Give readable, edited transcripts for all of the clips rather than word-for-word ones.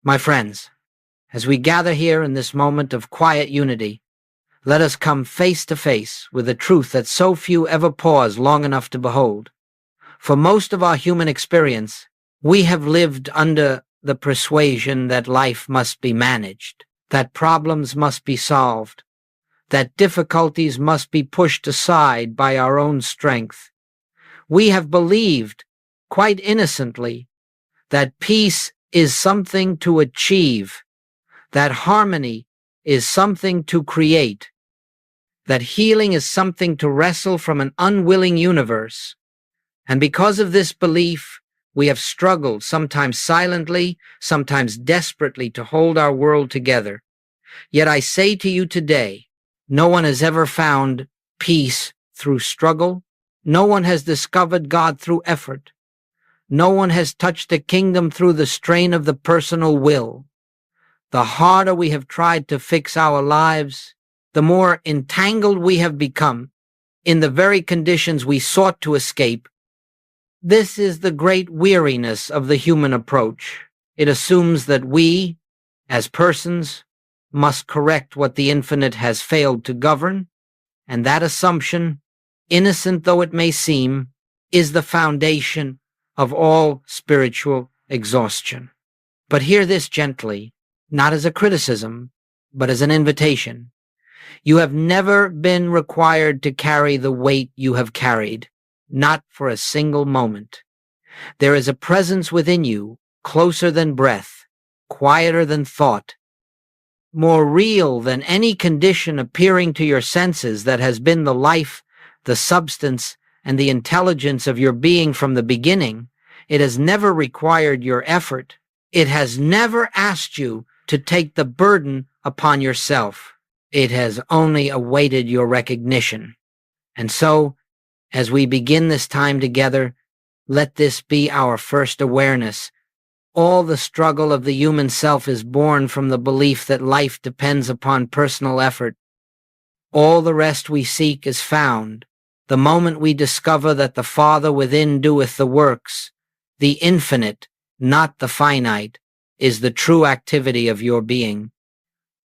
My friends, as we gather here in this moment of quiet unity, let us come face to face with a truth that so few ever pause long enough to behold. For most of our human experience, we have lived under the persuasion that life must be managed, that problems must be solved, that difficulties must be pushed aside by our own strength. We have believed, quite innocently, that peace is something to achieve, that harmony is something to create, that healing is something to wrestle from an unwilling universe. And because of this belief, we have struggled, sometimes silently, sometimes desperately, to hold our world together. Yet I say to you today, no one has ever found peace through struggle. No one has discovered God through effort. No one has touched the kingdom through the strain of the personal will. The harder we have tried to fix our lives, the more entangled we have become in the very conditions we sought to escape. This is the great weariness of the human approach. It assumes that we, as persons, must correct what the infinite has failed to govern, and that assumption, innocent though it may seem, is the foundation of all spiritual exhaustion. But hear this gently, not as a criticism, but as an invitation. You have never been required to carry the weight you have carried, not for a single moment. There is a presence within you, closer than breath, quieter than thought, more real than any condition appearing to your senses, that has been the life, the substance, and the intelligence of your being from the beginning. It has never required your effort. It has never asked you to take the burden upon yourself. It has only awaited your recognition. And so, as we begin this time together, let this be our first awareness. All the struggle of the human self is born from the belief that life depends upon personal effort. All the rest we seek is found the moment we discover that the Father within doeth the works. The infinite, not the finite, is the true activity of your being.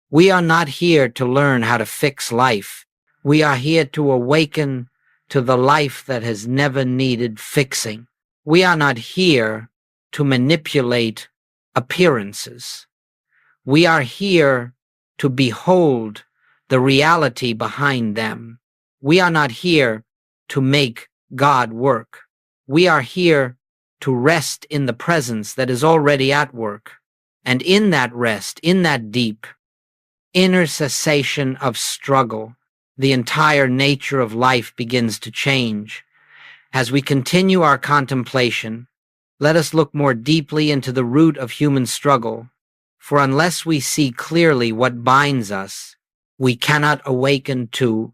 We are not here to learn how to fix life. We are here to awaken to the life that has never needed fixing. We are not here to manipulate appearances. We are here to behold the reality behind them. We are not here to make God work. We are here to rest in the presence that is already at work. And in that rest, in that deep, inner cessation of struggle, the entire nature of life begins to change. As we continue our contemplation, let us look more deeply into the root of human struggle, for unless we see clearly what binds us, we cannot awaken to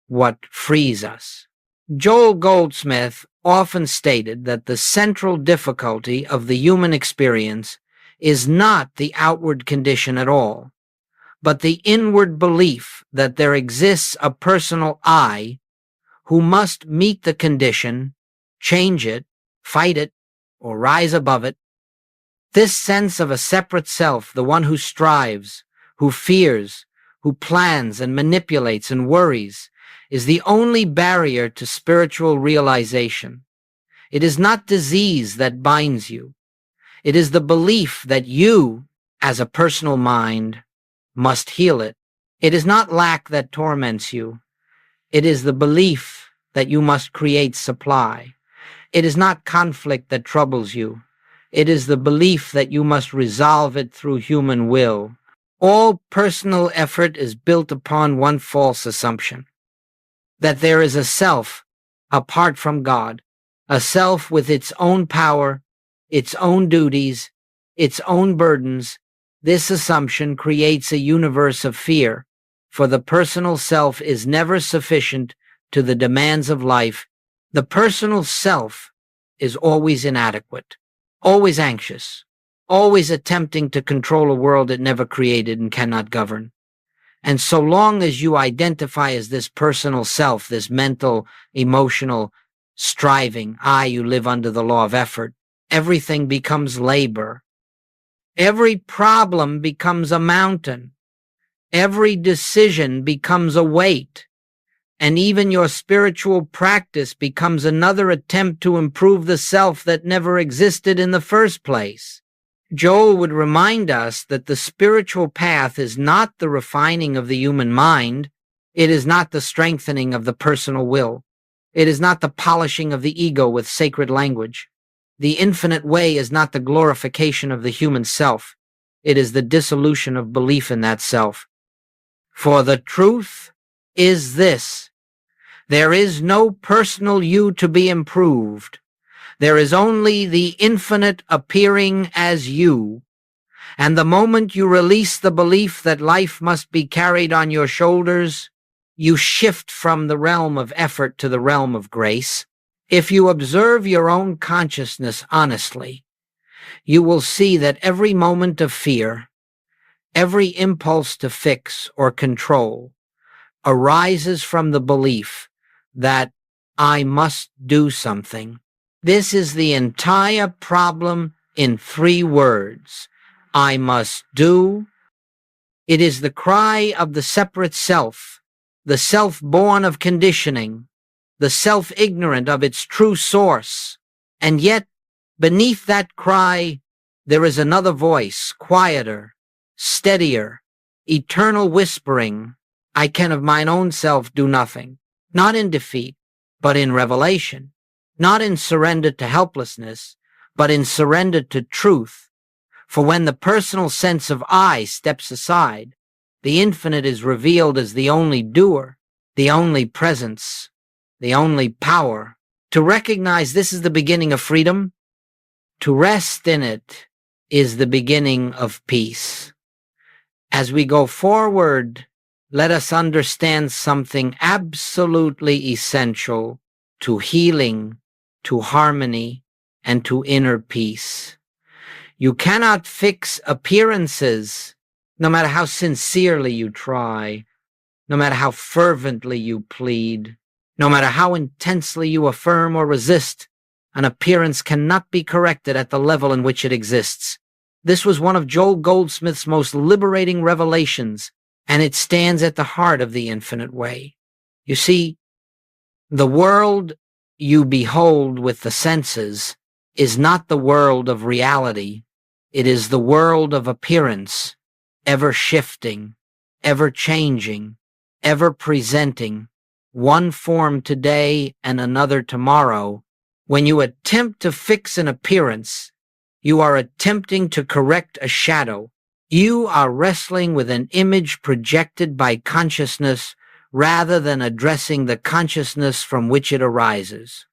what frees us. Joel Goldsmith often stated that the central difficulty of the human experience is not the outward condition at all, but the inward belief that there exists a personal I who must meet the condition, change it, fight it, or rise above it. This sense of a separate self, the one who strives, who fears, who plans and manipulates and worries, is the only barrier to spiritual realization. It is not disease that binds you. It is the belief that you, as a personal mind, must heal it. It is not lack that torments you. It is the belief that you must create supply. It is not conflict that troubles you. It is the belief that you must resolve it through human will. All personal effort is built upon one false assumption, that there is a self apart from God, a self with its own power, its own duties, its own burdens. This assumption creates a universe of fear, for the personal self is never sufficient to the demands of life. The personal self is always inadequate, always anxious, always attempting to control a world it never created and cannot govern. And so long as you identify as this personal self, this mental, emotional, striving I, you live under the law of effort, everything becomes labor. Every problem becomes a mountain. Every decision becomes a weight. And even your spiritual practice becomes another attempt to improve the self that never existed in the first place. Joel would remind us that the spiritual path is not the refining of the human mind. It is not the strengthening of the personal will. It is not the polishing of the ego with sacred language. The infinite way is not the glorification of the human self. It is the dissolution of belief in that self. For the truth is this: there is no personal you to be improved. There is only the infinite appearing as you. And the moment you release the belief that life must be carried on your shoulders, you shift from the realm of effort to the realm of grace. If you observe your own consciousness honestly, you will see that every moment of fear, every impulse to fix or control, arises from the belief that I must do something. This is the entire problem in 3 words. I must do. It is the cry of the separate self, the self born of conditioning, the self ignorant of its true source. And yet, beneath that cry, there is another voice, quieter, steadier, eternal whispering, I can of mine own self do nothing, not in defeat, but in revelation, not in surrender to helplessness, but in surrender to truth. For when the personal sense of I steps aside, the infinite is revealed as the only doer, the only presence, the only power. To recognize this is the beginning of freedom, to rest in it is the beginning of peace. As we go forward, let us understand something absolutely essential to healing, to harmony, and to inner peace. You cannot fix appearances, no matter how sincerely you try, no matter how fervently you plead, no matter how intensely you affirm or resist. An appearance cannot be corrected at the level in which it exists. This was one of Joel Goldsmith's most liberating revelations, and it stands at the heart of the infinite way. You see, the world you behold with the senses is not the world of reality. It is the world of appearance, ever shifting, ever changing, ever presenting, one form today and another tomorrow. When you attempt to fix an appearance, you are attempting to correct a shadow. You are wrestling with an image projected by consciousness rather than addressing the consciousness from which it arises.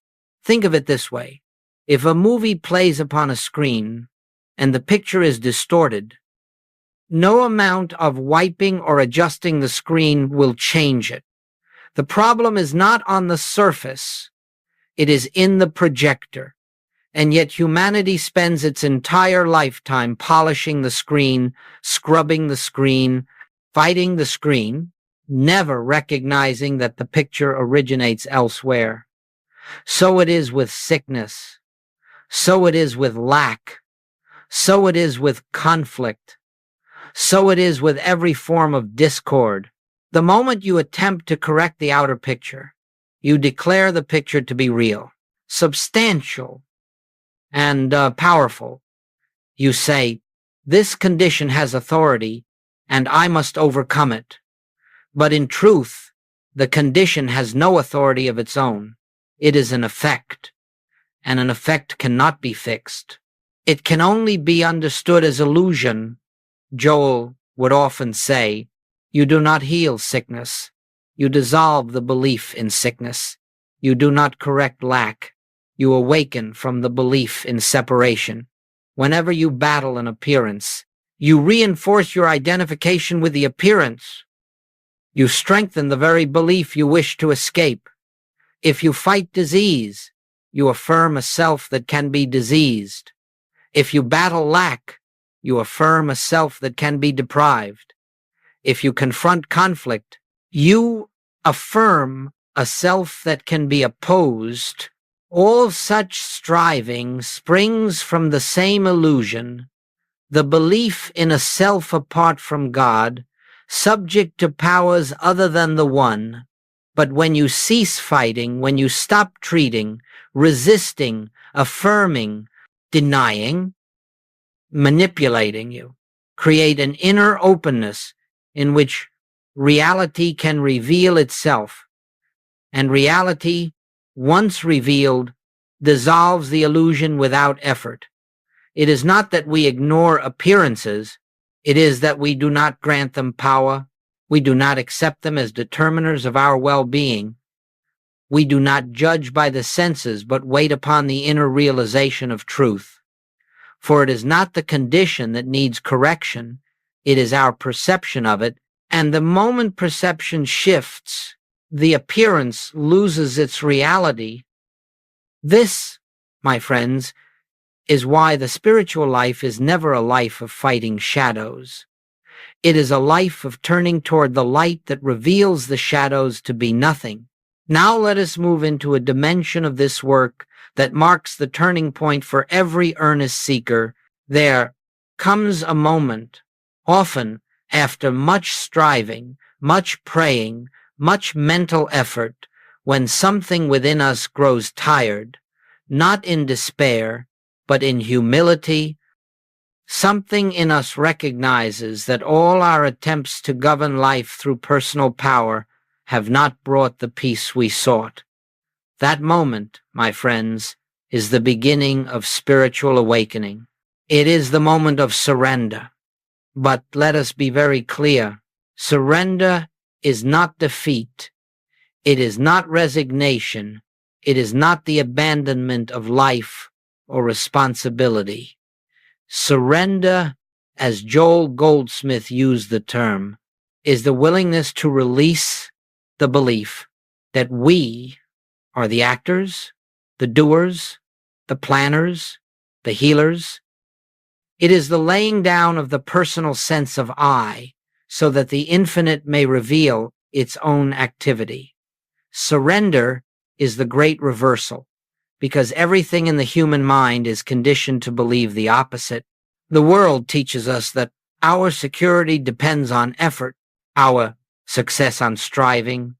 Think of it this way. If a movie plays upon a screen and the picture is distorted, no amount of wiping or adjusting the screen will change it. The problem is not on the surface. It is in the projector. And yet humanity spends its entire lifetime polishing the screen, scrubbing the screen, fighting the screen, never recognizing that the picture originates elsewhere. So it is with sickness. So it is with lack. So it is with conflict. So it is with every form of discord. The moment you attempt to correct the outer picture, you declare the picture to be real, substantial, and powerful. You say, this condition has authority, and I must overcome it. But in truth, the condition has no authority of its own. It is an effect, and an effect cannot be fixed. It can only be understood as illusion. Joel would often say, you do not heal sickness. You dissolve the belief in sickness. You do not correct lack. You awaken from the belief in separation. Whenever you battle an appearance, you reinforce your identification with the appearance. You strengthen the very belief you wish to escape. If you fight disease, you affirm a self that can be diseased. If you battle lack, you affirm a self that can be deprived. If you confront conflict, you affirm a self that can be opposed. All such striving springs from the same illusion, the belief in a self apart from God, subject to powers other than the One. But when you cease fighting, when you stop treating, resisting, affirming, denying, manipulating, you create an inner openness in which reality can reveal itself. And reality, once revealed, dissolves the illusion without effort. It is not that we ignore appearances, it is that we do not grant them power. We do not accept them as determiners of our well-being. We do not judge by the senses, but wait upon the inner realization of truth. For it is not the condition that needs correction, it is our perception of it, and the moment perception shifts, the appearance loses its reality. This, my friends, is why the spiritual life is never a life of fighting shadows. It is a life of turning toward the light that reveals the shadows to be nothing. Now let us move into a dimension of this work that marks the turning point for every earnest seeker. There comes a moment, often after much striving, much praying, much mental effort, when something within us grows tired, not in despair, but in humility. Something in us recognizes that all our attempts to govern life through personal power have not brought the peace we sought. That moment, my friends, is the beginning of spiritual awakening. It is the moment of surrender. But let us be very clear. Surrender is not defeat. It is not resignation. It is not the abandonment of life or responsibility. Surrender, as Joel Goldsmith used the term, is the willingness to release the belief that we are the actors, the doers, the planners, the healers. It is the laying down of the personal sense of I, so that the infinite may reveal its own activity. Surrender is the great reversal, because everything in the human mind is conditioned to believe the opposite. The world teaches us that our security depends on effort, our success on striving,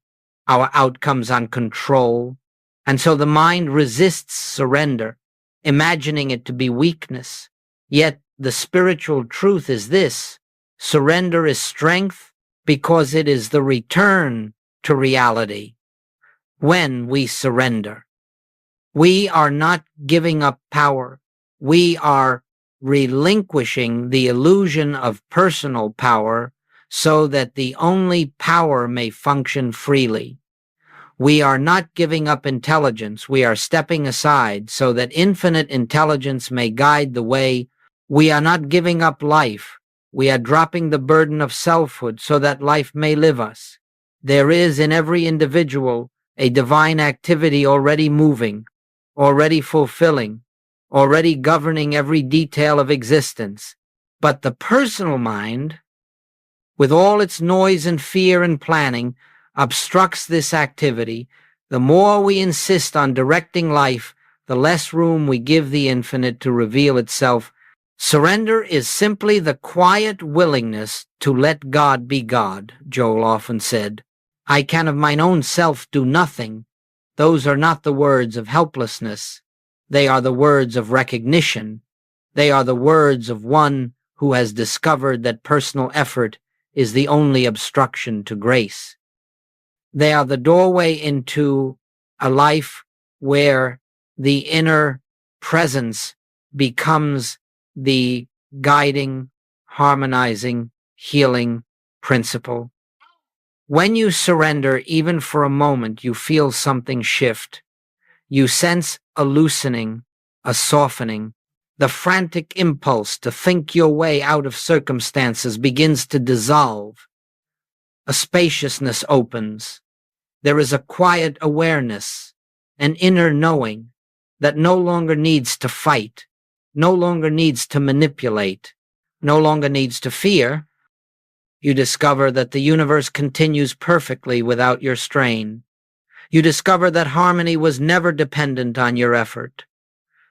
our outcomes on control, and so the mind resists surrender, imagining it to be weakness. Yet the spiritual truth is this: surrender is strength because it is the return to reality. When we surrender, we are not giving up power. We are relinquishing the illusion of personal power so that the only power may function freely. We are not giving up intelligence. We are stepping aside so that infinite intelligence may guide the way. We are not giving up life. We are dropping the burden of selfhood so that life may live us. There is in every individual a divine activity already moving, already fulfilling, already governing every detail of existence. But the personal mind, with all its noise and fear and planning, obstructs this activity. The more we insist on directing life, the less room we give the infinite to reveal itself. Surrender is simply the quiet willingness to let God be God, Joel often said. I can of mine own self do nothing. Those are not the words of helplessness. They are the words of recognition. They are the words of one who has discovered that personal effort is the only obstruction to grace. They are the doorway into a life where the inner presence becomes the guiding, harmonizing, healing principle. When you surrender, even for a moment, you feel something shift. You sense a loosening, a softening. The frantic impulse to think your way out of circumstances begins to dissolve. A spaciousness opens. There is a quiet awareness, an inner knowing that no longer needs to fight, no longer needs to manipulate, no longer needs to fear. You discover that the universe continues perfectly without your strain. You discover that harmony was never dependent on your effort.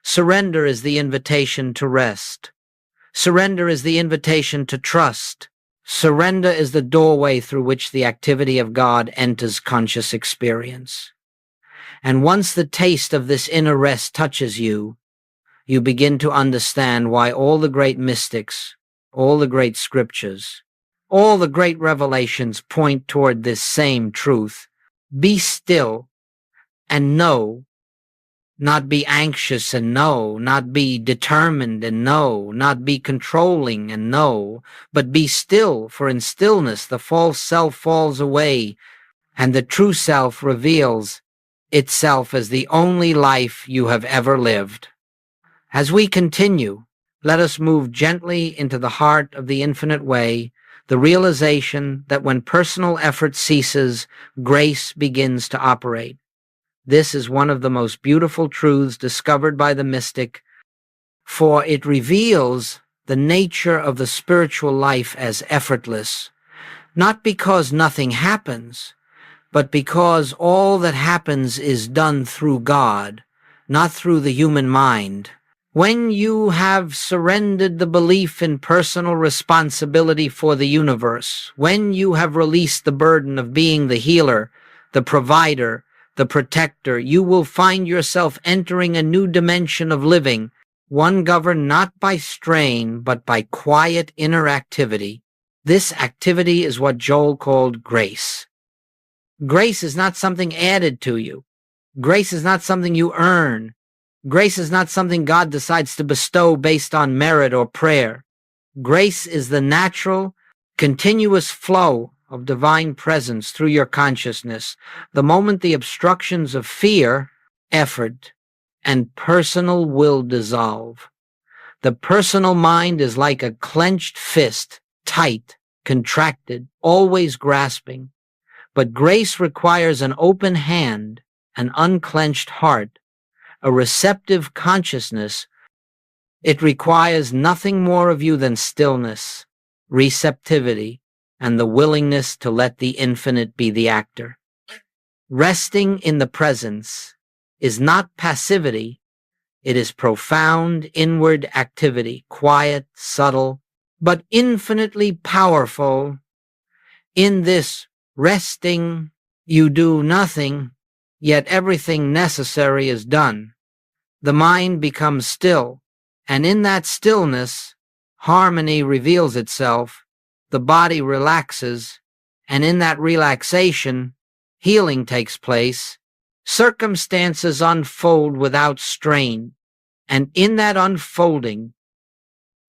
Surrender is the invitation to rest. Surrender is the invitation to trust. Surrender is the doorway through which the activity of God enters conscious experience. And once the taste of this inner rest touches you, you begin to understand why all the great mystics, all the great scriptures, all the great revelations point toward this same truth. Be still and know, not be anxious and know, not be determined and know, not be controlling and know, but be still, for in stillness the false self falls away and the true self reveals itself as the only life you have ever lived. As we continue, let us move gently into the heart of the infinite way, the realization that when personal effort ceases, grace begins to operate. This is one of the most beautiful truths discovered by the mystic, for it reveals the nature of the spiritual life as effortless, not because nothing happens, but because all that happens is done through God, not through the human mind. When you have surrendered the belief in personal responsibility for the universe, when you have released the burden of being the healer, the provider, the protector, you will find yourself entering a new dimension of living, one governed not by strain, but by quiet inner activity. This activity is what Joel called grace. Grace is not something added to you. Grace is not something you earn. Grace is not something God decides to bestow based on merit or prayer. Grace is the natural, continuous flow of divine presence through your consciousness, the moment the obstructions of fear, effort, and personal will dissolve. The personal mind is like a clenched fist, tight, contracted, always grasping. But grace requires an open hand, an unclenched heart, a receptive consciousness. It requires nothing more of you than stillness, receptivity, and the willingness to let the infinite be the actor. Resting in the presence is not passivity, it is profound inward activity, quiet, subtle, but infinitely powerful. In this resting, you do nothing, yet everything necessary is done. The mind becomes still, and in that stillness, harmony reveals itself, the body relaxes, and in that relaxation, healing takes place, circumstances unfold without strain, and in that unfolding,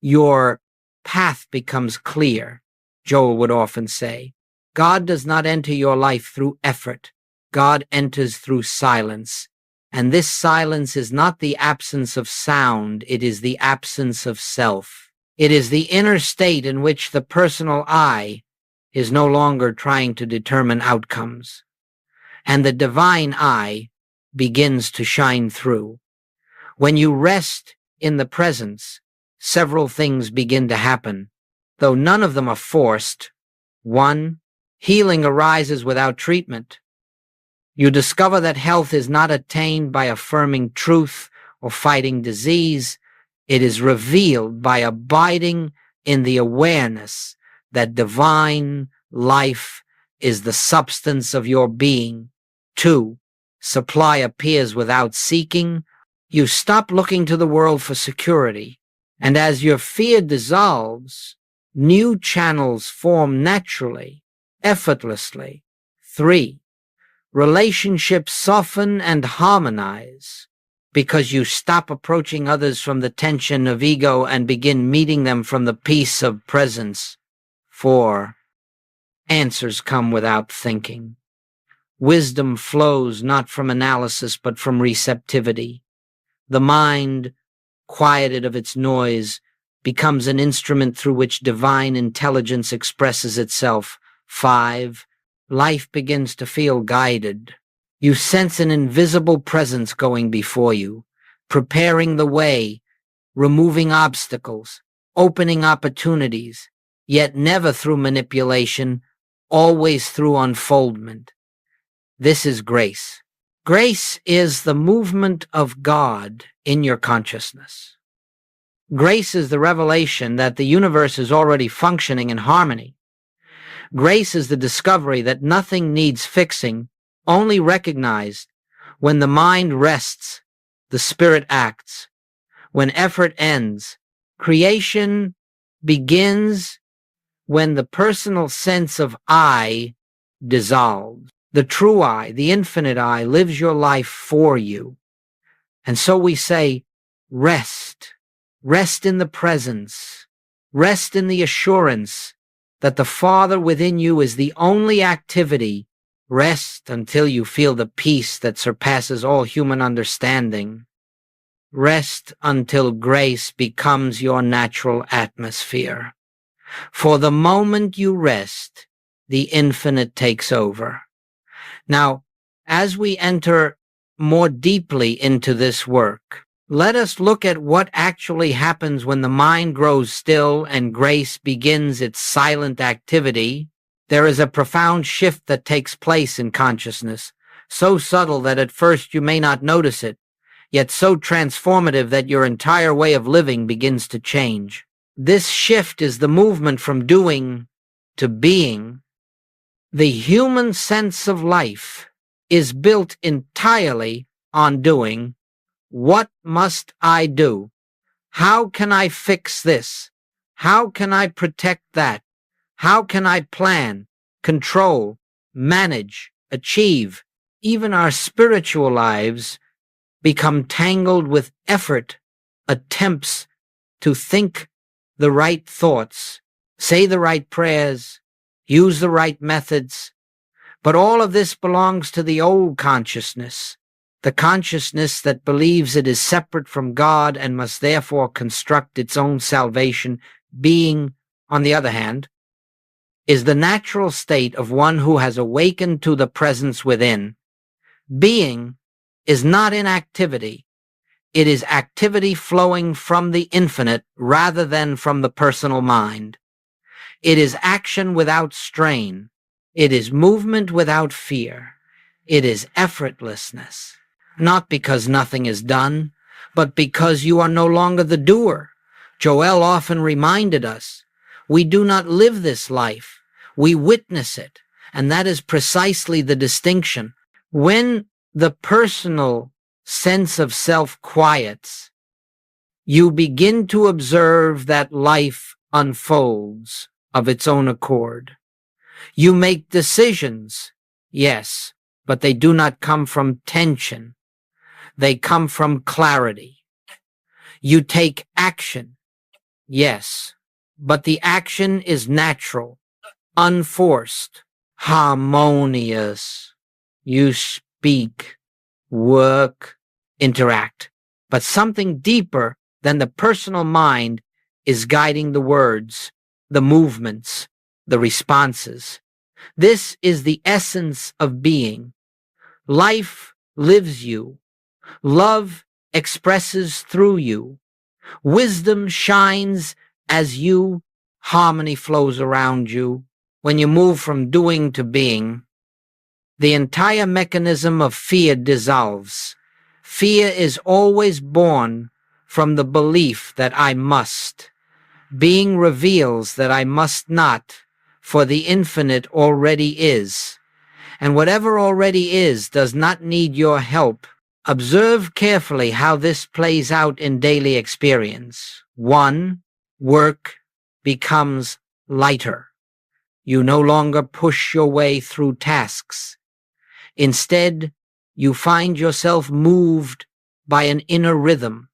your path becomes clear, Joel would often say. God does not enter your life through effort. God enters through silence. And this silence is not the absence of sound, it is the absence of self. It is the inner state in which the personal I is no longer trying to determine outcomes. And the divine I begins to shine through. When you rest in the presence, several things begin to happen, though none of them are forced. 1, healing arises without treatment. You discover that health is not attained by affirming truth or fighting disease. It is revealed by abiding in the awareness that divine life is the substance of your being. 2, supply appears without seeking. You stop looking to the world for security, and as your fear dissolves, new channels form naturally, effortlessly. 3, relationships soften and harmonize because you stop approaching others from the tension of ego and begin meeting them from the peace of presence. 4, answers come without thinking. Wisdom flows not from analysis but from receptivity. The mind, quieted of its noise, becomes an instrument through which divine intelligence expresses itself. 5, life begins to feel guided. You sense an invisible presence going before you, preparing the way, removing obstacles, opening opportunities, yet never through manipulation, always through unfoldment. This is grace. Grace is the movement of God in your consciousness. Grace is the revelation that the universe is already functioning in harmony. Grace is the discovery that nothing needs fixing, only recognized. When the mind rests, the spirit acts. When effort ends, creation begins. When the personal sense of I dissolves, the true I, the infinite I, lives your life for you. And so we say, rest. Rest in the presence. Rest in the assurance that the Father within you is the only activity. Rest until you feel the peace that surpasses all human understanding. Rest until grace becomes your natural atmosphere. For the moment you rest, the infinite takes over. Now, as we enter more deeply into this work, let us look at what actually happens when the mind grows still and grace begins its silent activity. There is a profound shift that takes place in consciousness, so subtle that at first you may not notice it, yet so transformative that your entire way of living begins to change. This shift is the movement from doing to being. The human sense of life is built entirely on doing. What must I do? How can I fix this? How can I protect that? How can I plan, control, manage, achieve? Even our spiritual lives become tangled with effort, attempts to think the right thoughts, say the right prayers, use the right methods. But all of this belongs to the old consciousness, the consciousness that believes it is separate from God and must therefore construct its own salvation. Being, on the other hand, is the natural state of one who has awakened to the presence within. Being is not inactivity. It is activity flowing from the infinite rather than from the personal mind. It is action without strain. It is movement without fear. It is effortlessness. Not because nothing is done, but because you are no longer the doer. Joel often reminded us, we do not live this life, we witness it, and that is precisely the distinction. When the personal sense of self quiets, you begin to observe that life unfolds of its own accord. You make decisions, yes, but they do not come from tension. They come from clarity. You take action, yes, but the action is natural, unforced, harmonious. You speak, work, interact, but something deeper than the personal mind is guiding the words, the movements, the responses. This is the essence of being. Life lives you. Love expresses through you. Wisdom shines as you. Harmony flows around you. When you move from doing to being, the entire mechanism of fear dissolves. Fear is always born from the belief that I must. Being reveals that I must not, for the infinite already is. And whatever already is does not need your help. Observe carefully how this plays out in daily experience. 1. Work becomes lighter. You no longer push your way through tasks. Instead, you find yourself moved by an inner rhythm,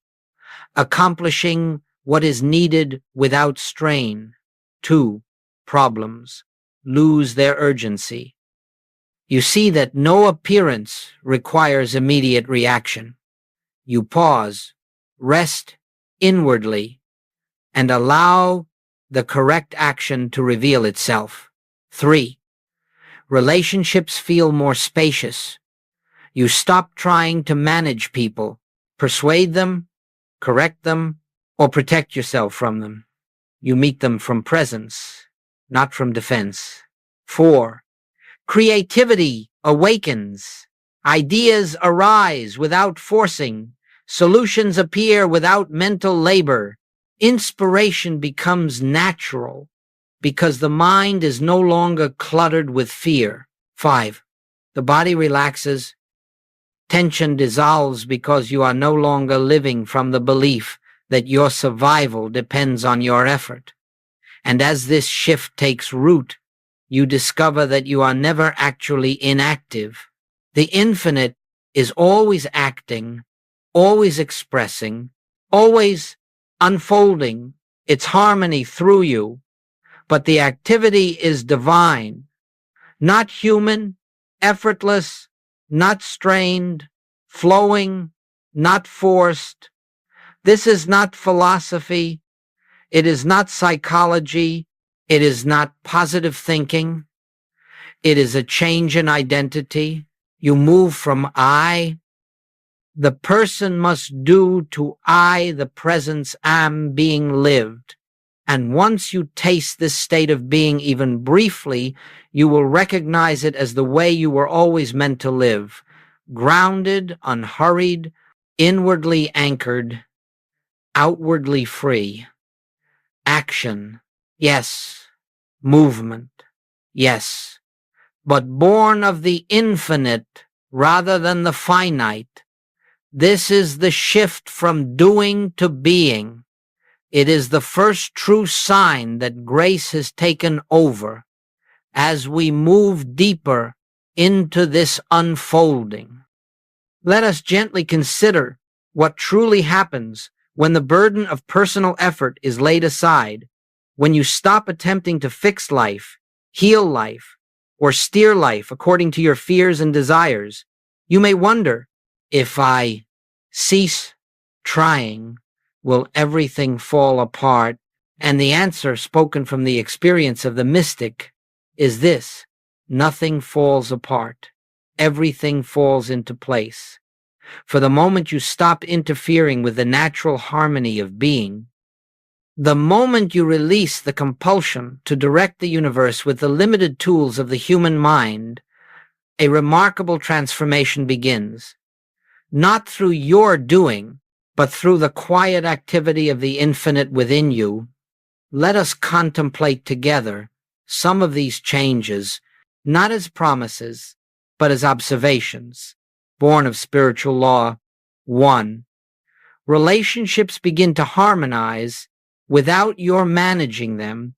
accomplishing what is needed without strain. 2. Problems lose their urgency. You see that no appearance requires immediate reaction. You pause, rest inwardly, and allow the correct action to reveal itself. 3. Relationships feel more spacious. You stop trying to manage people, persuade them, correct them, or protect yourself from them. You meet them from presence, not from defense. 4. Creativity awakens. Ideas arise without forcing. Solutions appear without mental labor. Inspiration becomes natural because the mind is no longer cluttered with fear. 5. The body relaxes. Tension dissolves because you are no longer living from the belief that your survival depends on your effort. And as this shift takes root, you discover that you are never actually inactive. The infinite is always acting, always expressing, always unfolding its harmony through you, but the activity is divine, not human, effortless, not strained, flowing, not forced. This is not philosophy. It is not psychology. It is not positive thinking. It is a change in identity. You move from I, the person must do, to I, the presence am being lived. And once you taste this state of being even briefly, you will recognize it as the way you were always meant to live, grounded, unhurried, inwardly anchored, outwardly free. Action, yes. Movement, yes. But born of the infinite rather than the finite. This is the shift from doing to being. It is the first true sign that grace has taken over as we move deeper into this unfolding. Let us gently consider what truly happens when the burden of personal effort is laid aside, when you stop attempting to fix life, heal life, or steer life according to your fears and desires. You may wonder, if I cease trying, will everything fall apart? And the answer, spoken from the experience of the mystic, is this: nothing falls apart. Everything falls into place. For the moment you stop interfering with the natural harmony of being, the moment you release the compulsion to direct the universe with the limited tools of the human mind, a remarkable transformation begins. Not through your doing, but through the quiet activity of the infinite within you. Let us contemplate together some of these changes, not as promises, but as observations, born of spiritual law. 1. Relationships begin to harmonize without your managing them,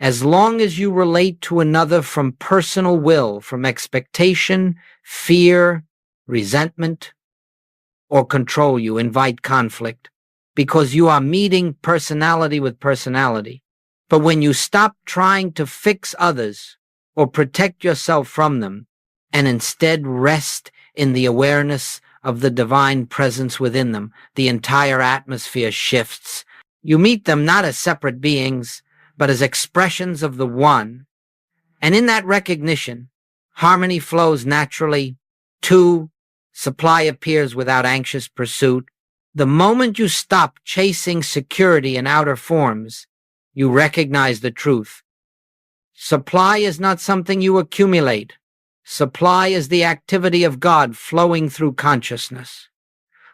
as long as you relate to another from personal will, from expectation, fear, resentment, or control. You invite conflict because you are meeting personality with personality. But when you stop trying to fix others or protect yourself from them, and instead rest in the awareness of the divine presence within them, the entire atmosphere shifts. You meet them not as separate beings, but as expressions of the one. And in that recognition, harmony flows naturally. 2. Supply appears without anxious pursuit. The moment you stop chasing security in outer forms, you recognize the truth. Supply is not something you accumulate. Supply is the activity of God flowing through consciousness.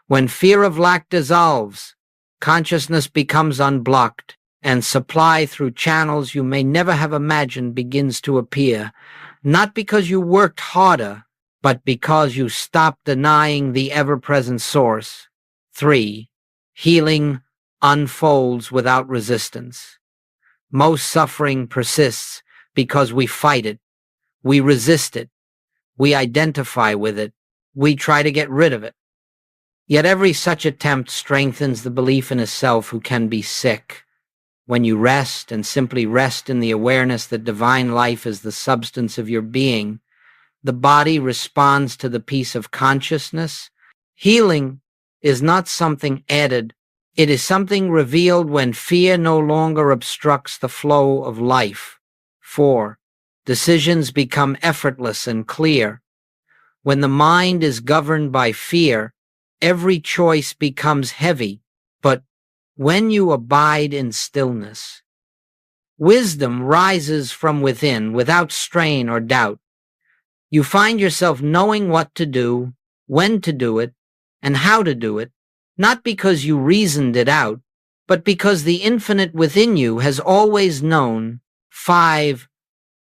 When fear of lack dissolves, consciousness becomes unblocked, and supply through channels you may never have imagined begins to appear, not because you worked harder, but because you stopped denying the ever-present source. 3. Healing unfolds without resistance. Most suffering persists because we fight it, we resist it, we identify with it, we try to get rid of it. Yet every such attempt strengthens the belief in a self who can be sick. When you rest and simply rest in the awareness that divine life is the substance of your being, the body responds to the peace of consciousness. Healing is not something added. It is something revealed when fear no longer obstructs the flow of life. 4. Decisions become effortless and clear. When the mind is governed by fear, every choice becomes heavy. But when you abide in stillness, wisdom rises from within without strain or doubt. You find yourself knowing what to do, when to do it, and how to do it, not because you reasoned it out, but because the infinite within you has always known 5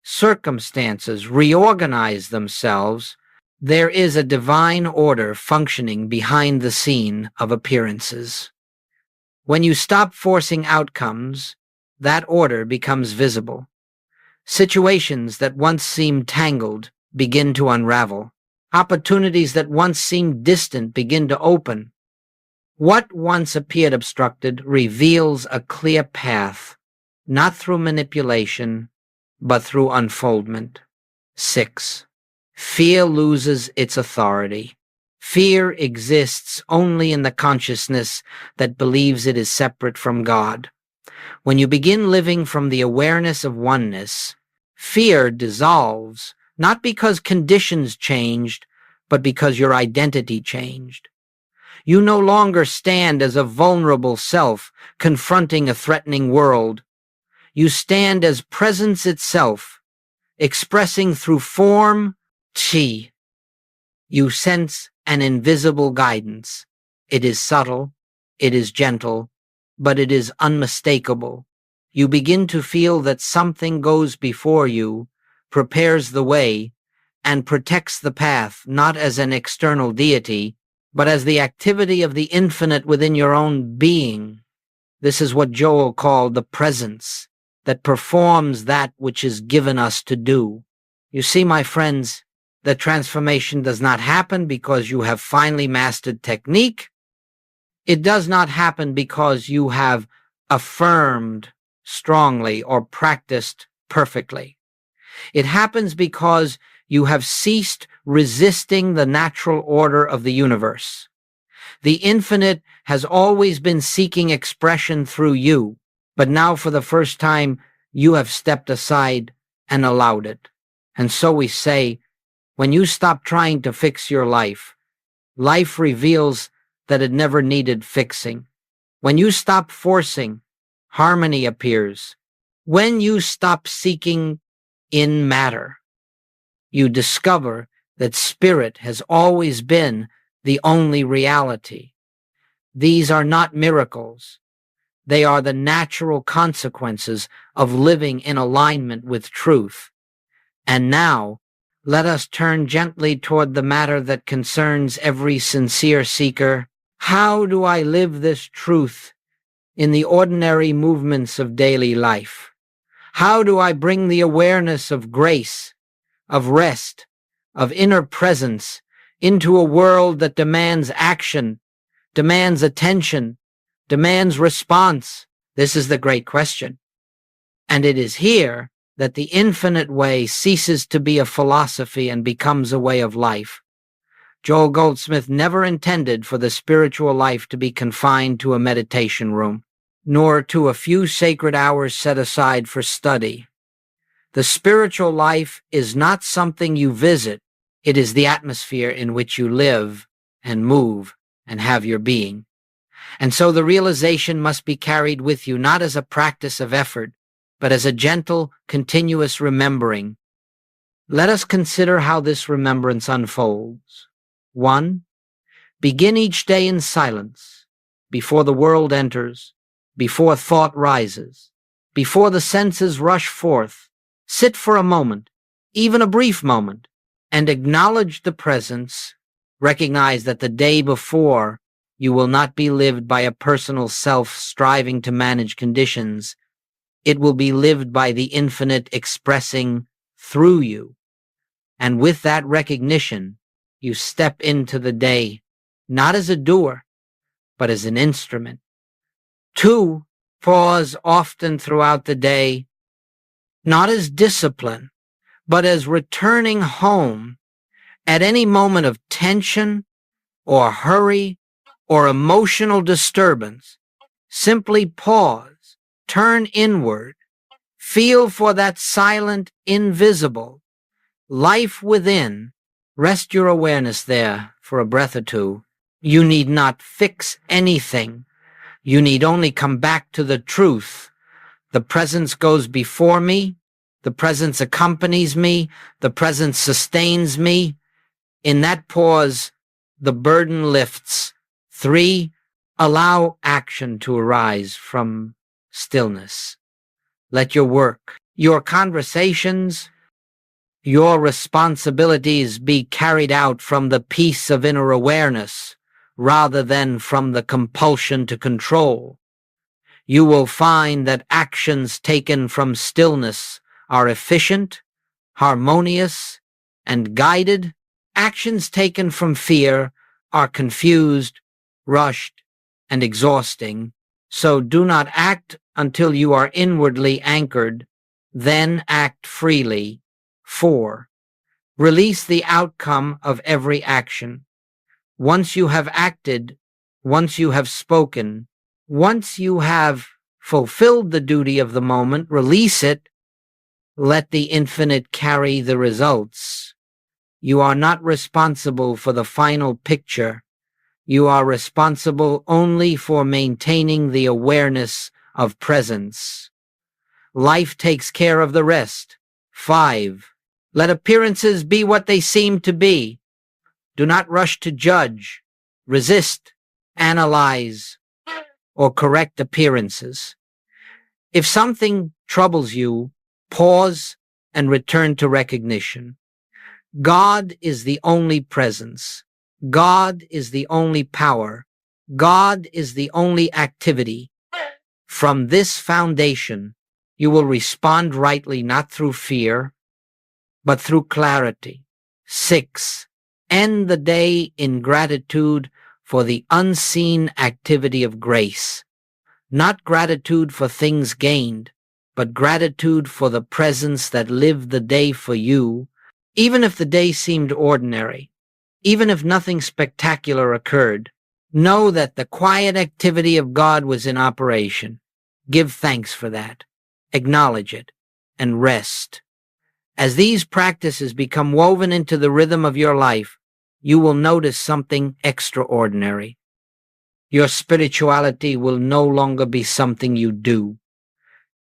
circumstances reorganize themselves. There is a divine order functioning behind the scene of appearances. When you stop forcing outcomes, that order becomes visible. Situations that once seemed tangled begin to unravel. Opportunities that once seemed distant begin to open. What once appeared obstructed reveals a clear path, not through manipulation, but through unfoldment. 6. Fear loses its authority. Fear exists only in the consciousness that believes it is separate from God. When you begin living from the awareness of oneness, fear dissolves, not because conditions changed, but because your identity changed. You no longer stand as a vulnerable self confronting a threatening world. You stand as presence itself, expressing through form, chi. You sense an invisible guidance. It is subtle, it is gentle, but it is unmistakable. You begin to feel that something goes before you, prepares the way, and protects the path, not as an external deity, but as the activity of the infinite within your own being. This is what Joel called the presence that performs that which is given us to do. You see, my friends, the transformation does not happen because you have finally mastered technique. It does not happen because you have affirmed strongly or practiced perfectly. It happens because you have ceased resisting the natural order of the universe. The infinite has always been seeking expression through you, but now for the first time you have stepped aside and allowed it. And so we say, when you stop trying to fix your life, life reveals that it never needed fixing. When you stop forcing, harmony appears. When you stop seeking in matter, you discover that spirit has always been the only reality. These are not miracles. They are the natural consequences of living in alignment with truth. And now, let us turn gently toward the matter that concerns every sincere seeker. How do I live this truth in the ordinary movements of daily life? How do I bring the awareness of grace, of rest, of inner presence into a world that demands action, demands attention, demands response? This is the great question. And it is here that the infinite way ceases to be a philosophy and becomes a way of life. Joel Goldsmith never intended for the spiritual life to be confined to a meditation room, nor to a few sacred hours set aside for study. The spiritual life is not something you visit. It is the atmosphere in which you live and move and have your being. And so the realization must be carried with you, not as a practice of effort, but as a gentle, continuous remembering. Let us consider how this remembrance unfolds. 1. Begin each day in silence, before the world enters, before thought rises, before the senses rush forth. Sit for a moment, even a brief moment, and acknowledge the presence. Recognize that the day before you will not be lived by a personal self striving to manage conditions. It will be lived by the infinite expressing through you. And with that recognition, you step into the day, not as a doer, but as an instrument. 2, pause often throughout the day, not as discipline, but as returning home at any moment of tension or hurry or emotional disturbance. Simply pause, turn inward, feel for that silent, invisible life within. Rest your awareness there for a breath or two. You need not fix anything. You need only come back to the truth. The presence goes before me. The presence accompanies me. The presence sustains me. In that pause, the burden lifts. 3, Allow action to arise from stillness. Let your work, your conversations, your responsibilities be carried out from the peace of inner awareness rather than from the compulsion to control. You will find that actions taken from stillness are efficient, harmonious, and guided. Actions taken from fear are confused, rushed, and exhausting. So do not act until you are inwardly anchored, then act freely. 4. Release the outcome of every action. Once you have acted, once you have spoken, once you have fulfilled the duty of the moment, release it. Let the infinite carry the results. You are not responsible for the final picture. You are responsible only for maintaining the awareness of presence. Life takes care of the rest. 5. Let appearances be what they seem to be. Do not rush to judge, resist, analyze, or correct appearances. If something troubles you, pause and return to recognition. God is the only presence. God is the only power. God is the only activity. From this foundation, you will respond rightly not through fear, but through clarity. 6. End the day in gratitude for the unseen activity of grace. Not gratitude for things gained, but gratitude for the presence that lived the day for you, even if the day seemed ordinary, even if nothing spectacular occurred. Know that the quiet activity of God was in operation. Give thanks for that. Acknowledge it, and rest. As these practices become woven into the rhythm of your life, you will notice something extraordinary. Your spirituality will no longer be something you do.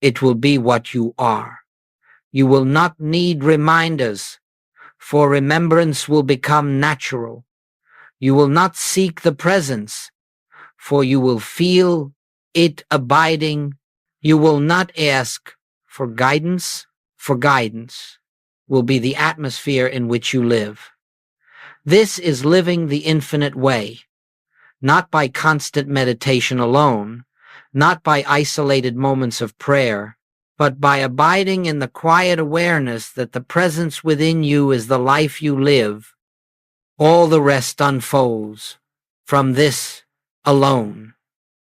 It will be what you are. You will not need reminders, for remembrance will become natural. You will not seek the presence, for you will feel it abiding. You will not ask for guidance will be the atmosphere in which you live. This is living the infinite way, not by constant meditation alone, not by isolated moments of prayer, but by abiding in the quiet awareness that the presence within you is the life you live. All the rest unfolds from this alone.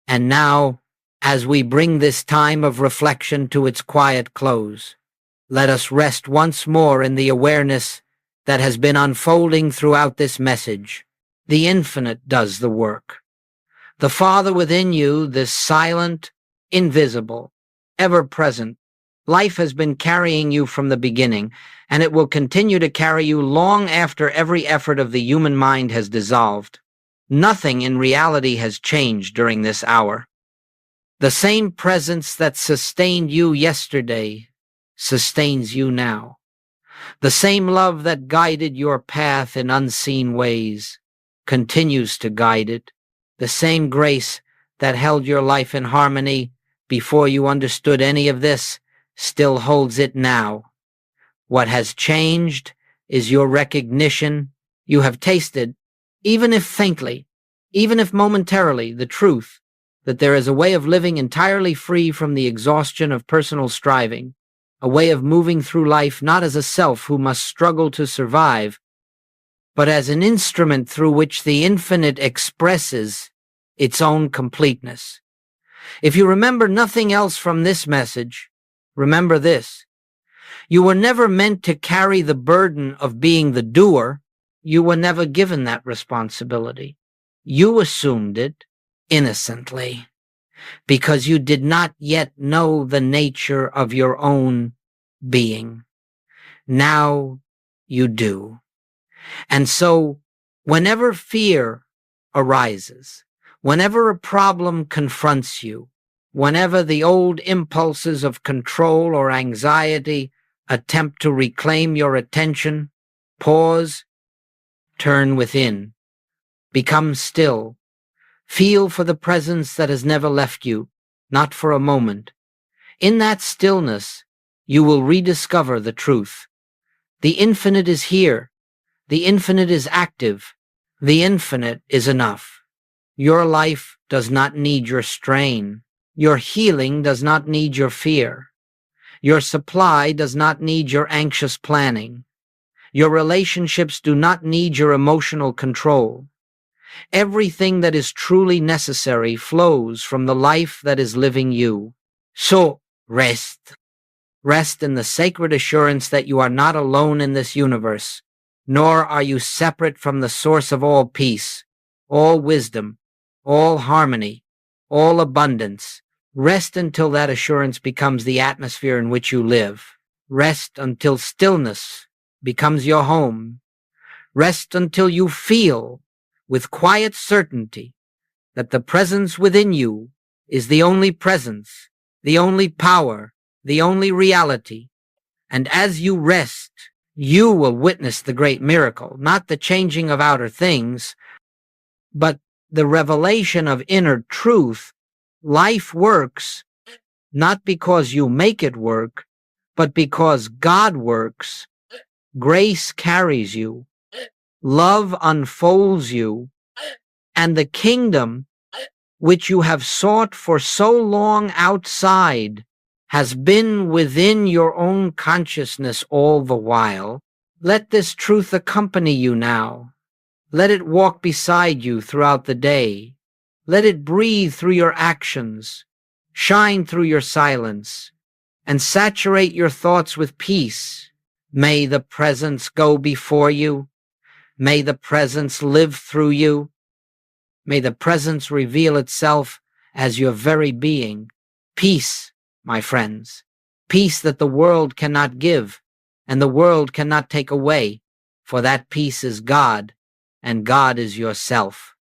And now, as we bring this time of reflection to its quiet close, let us rest once more in the awareness that has been unfolding throughout this message. The infinite does the work. The Father within you, this silent, invisible, ever-present, life has been carrying you from the beginning, and it will continue to carry you long after every effort of the human mind has dissolved. Nothing in reality has changed during this hour. The same presence that sustained you yesterday sustains you now. The same love that guided your path in unseen ways continues to guide it. The same grace that held your life in harmony before you understood any of this still holds it now. What has changed is your recognition. You have tasted, even if faintly, even if momentarily, the truth that there is a way of living entirely free from the exhaustion of personal striving, a way of moving through life not as a self who must struggle to survive, but as an instrument through which the infinite expresses its own completeness. If you remember nothing else from this message, remember this. You were never meant to carry the burden of being the doer. You were never given that responsibility. You assumed it innocently because you did not yet know the nature of your own being. Now you do. And so whenever fear arises, whenever a problem confronts you, whenever the old impulses of control or anxiety attempt to reclaim your attention, pause, turn within, become still, Feel for the presence that has never left you, not for a moment. In that stillness, you will rediscover the truth. The infinite is here. The infinite is active. The infinite is enough. Your life does not need your strain. Your healing does not need your fear. Your supply does not need your anxious planning. Your relationships do not need your emotional control. Everything that is truly necessary flows from the life that is living you. So, rest. Rest in the sacred assurance that you are not alone in this universe, nor are you separate from the source of all peace, all wisdom, all harmony, all abundance. Rest until that assurance becomes the atmosphere in which you live. Rest until stillness becomes your home. Rest until you feel, with quiet certainty, that the presence within you is the only presence, the only power, the only reality. And as you rest, you will witness the great miracle, not the changing of outer things, but the revelation of inner truth. Life works not because you make it work, but because God works. Grace carries you. Love unfolds you. And the kingdom, which you have sought for so long outside, has been within your own consciousness all the while. Let this truth accompany you now. Let it walk beside you throughout the day. Let it breathe through your actions, shine through your silence, and saturate your thoughts with peace. May the presence go before you. May the presence live through you. May the presence reveal itself as your very being. Peace, my friends. Peace that the world cannot give, and the world cannot take away, for that peace is God, and God is yourself.